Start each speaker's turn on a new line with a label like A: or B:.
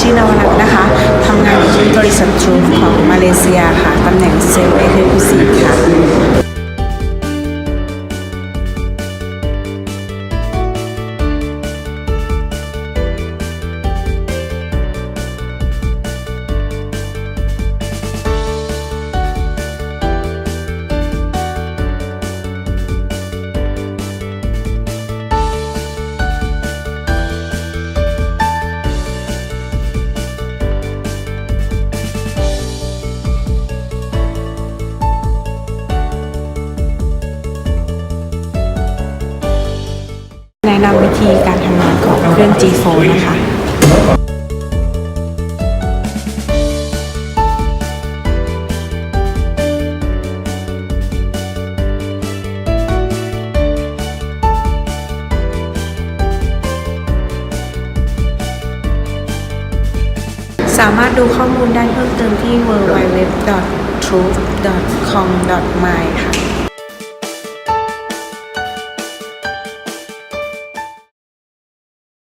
A: ชื่อนวรัตน์นะคะทำงานอยู่ที่บริษัท TRUF ของมาเลเซียค่ะตำแหน่ง Sales Executive ค่ะแนะนำวิธีการทำงานของเครื่อง G4 นะคะสามารถดูข้อมูลได้เพิ่มเติมที่ www.truf.com.my ค่ะ